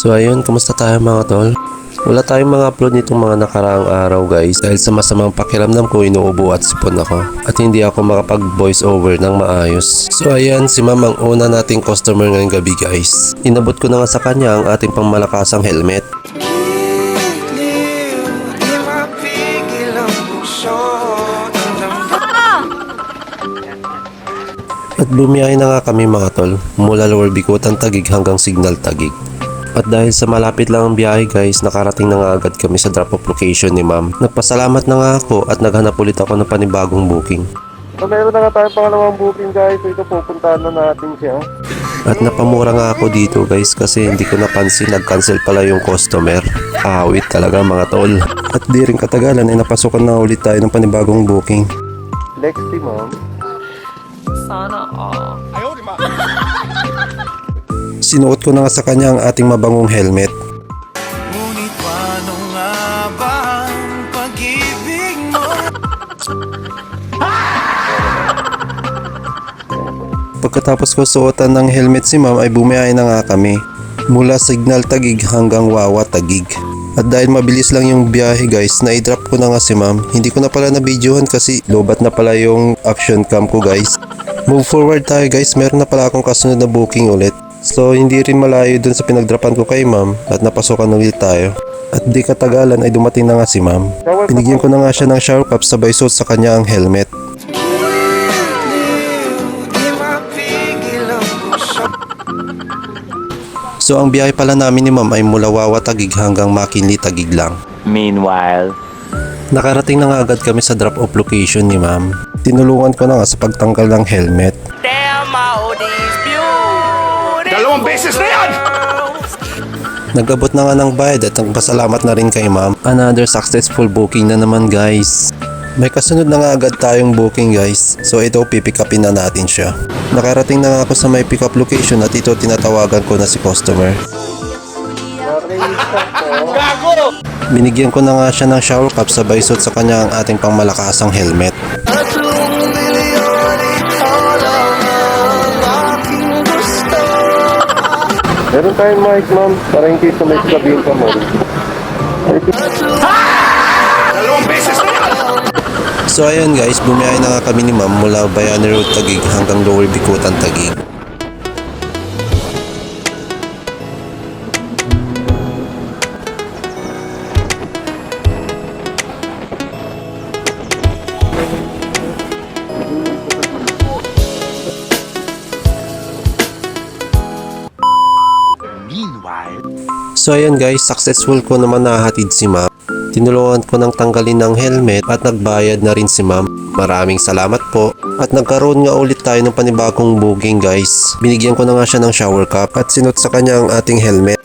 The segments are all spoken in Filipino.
So ayun, kumusta tayo mga tol? Wala tayong mga upload nitong mga nakaraang araw guys dahil sa masamang pakiramdam ko inuubo at sipon ako at hindi ako makapag voice over ng maayos. So ayan, si ma'am ang una nating customer ngayong gabi guys. Inabot ko na nga sa kanya ang ating pangmalakasang helmet. At bumiyahe na nga kami mga tol mula Lower Bicutan Taguig hanggang Signal Taguig. At dahil sa malapit lang ang biyahe guys, nakarating na nga agad kami sa drop off location ni ma'am. Nagpasalamat na nga ako at naghanap ulit ako ng panibagong booking. So meron na nga tayong pangalawang booking guys, so ito pupuntahan na natin siya. At napamura nga ako dito guys kasi hindi ko napansin nag-cancel pala yung customer. Awit talaga mga tol. At di rin katagalan ay napasukan na ulit tayo ng panibagong booking. Lexi ma'am. Sana all. Sinuot ko na nga sa kanya ang ating mabangong helmet. Ngunit paano nga ba ang pag-ibig mo? Pagkatapos ko suotan ng helmet si ma'am ay bumiyahe na nga kami. Mula Signal Taguig hanggang Wawa Taguig. At dahil mabilis lang yung biyahe guys, na-drop ko na nga si ma'am. Hindi ko na pala na-videohan kasi lobat na pala yung action cam ko guys. Move forward tayo guys, meron na pala akong kasunod na booking ulit. So hindi rin malayo dun sa pinagdrapan ko kay ma'am at napasukan ulit tayo. At di katagalan ay dumating na nga si ma'am. Binigyan ko na nga siya ng shower cap sabay suot sa kanya ang helmet. So ang biyahe pala namin ni ma'am ay mula Wawa Taguig hanggang Makinli Taguig lang. Meanwhile, Nakarating na nga agad kami sa drop off location ni ma'am. Tinulungan ko na nga sa pagtanggal ng helmet. Damn all these beautiful. Dalawang beses na yan! Nagabot na nga ng bayad at nagpasalamat na rin kay ma'am. Another successful booking na naman guys. May kasunod na nga agad tayong booking guys. So ito pipick upin na natin siya. Nakarating na nga ako sa may pick up location at ito tinatawagan ko na si customer. Binigyan ko na nga siya ng shower cap sabay suot sa kanya ang ating pangmalakasang helmet. Meron tayong mic ma'am, para in case na may sabihin ka ma'am. Dalawang beses na yan! So ayun guys, bumiyahe na nga kami ni ma'am mula Bayani Road Taguig hanggang Lower Bicutan Taguig. So ayun guys, successful ko naman nahatid si ma'am. Tinulungan ko ng tanggalin ng helmet at nagbayad na rin si ma'am. Maraming salamat po. At nagkaroon nga ulit tayo ng panibagong booking guys. Binigyan ko na nga siya ng shower cap at sinot sa kanya ang ating helmet.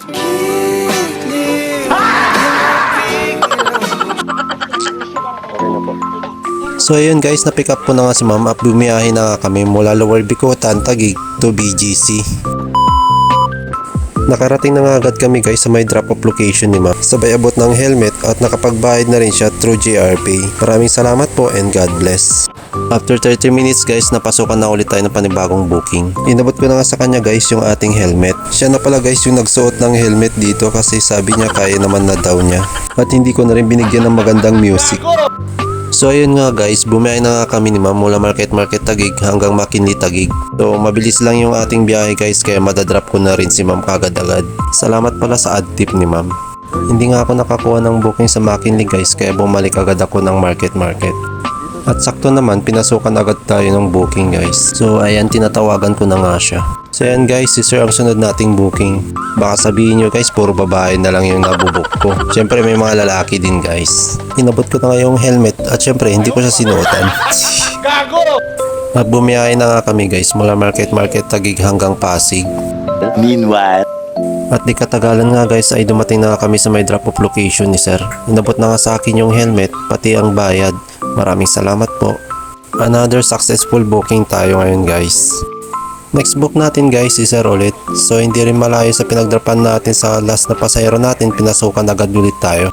So ayun guys, na-pick up ko na nga si ma'am at bumiyahe na nga kami mula Lower Bicutan Taguig to BGC. Nakarating na nga agad kami guys sa may drop off location ni ma'am. Sabay abot ng helmet at nakapagbayad na rin siya through JRPay. Maraming salamat po and God bless. After 30 minutes guys, napasukan na ulit tayo ng panibagong booking. Inabot ko na nga sa kanya guys yung ating helmet. Siya na pala guys yung nagsuot ng helmet dito kasi sabi niya kaya naman na daw niya. At hindi ko na rin binigyan ng magandang music. So ayun nga guys, bumiyahe na nga kami ni ma'am mula Market Taguig hanggang Makinli Taguig. So mabilis lang yung ating biyahe guys kaya madadrop ko na rin si ma'am kagad-agad. Salamat pala sa ad tip ni ma'am. Hindi nga ako nakakuha ng booking sa Makinli guys kaya bumalik agad ako ng Market. At sakto naman pinasukan agad tayo ng booking guys. So ayan, tinatawagan ko na nga siya. So ayan guys, si sir ang sunod nating booking. Baka sabihin nyo guys, puro babae na lang yung nabubuk ko. Syempre may mga lalaki din guys. Inabot ko na nga yung helmet at syempre hindi ko siya sinuotan. At bumiyahe na nga kami guys mula Market Taguig hanggang Pasig. meanwhile, At di katagalan nga guys ay dumating na nga kami sa may drop off location ni sir. Inabot na nga sa akin yung helmet pati ang bayad. Maraming salamat po. Another successful booking tayo ngayon guys. Next book natin guys si sir ulit. So hindi rin malayo sa pinagdrapan natin sa last na pasahero natin, pinasukan agad ulit tayo.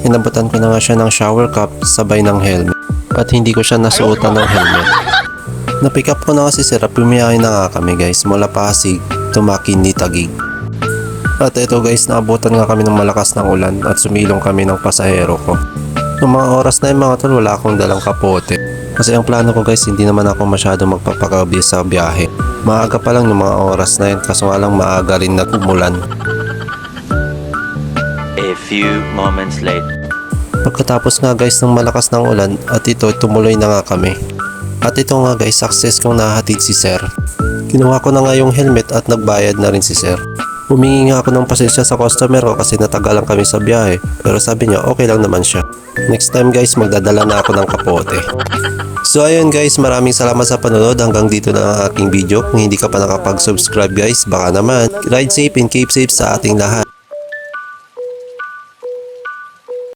Inabutan ko na nga siya ng shower cap sabay ng helmet. At hindi ko siya nasuotan ng helmet. Na-pick up ko na nga si sir at pumiyahe na nga kami guys mula Pasig to Makinli Taguig. At ito guys, naabutan nga kami ng malakas ng ulan at sumilong kami ng pasahero ko. Noong mga oras na yun mga tol, wala akong dalang kapote. Kasi ang plano ko guys, hindi naman ako masyado magpapagabi sa biyahe. Maaga pa lang yung mga oras na yun, kaso nga lang maaga rin nag-umulan. A few moments later. Pagkatapos nga guys ng malakas ng ulan at ito tumuloy na nga kami. At ito nga guys, success kong nahatid si sir. Kinuha ko na nga yung helmet at nagbayad na rin si sir. Humingi nga ako ng pasensya sa customer ko kasi natagalan kami sa biyahe, pero sabi niya okay lang naman siya. Next time guys, magdadala na ako ng kapote. So ayun guys, maraming salamat sa panonood. Hanggang dito na ang aking video. Kung hindi ka pa nakapag-subscribe guys, baka naman. Ride safe and keep safe sa ating lahat.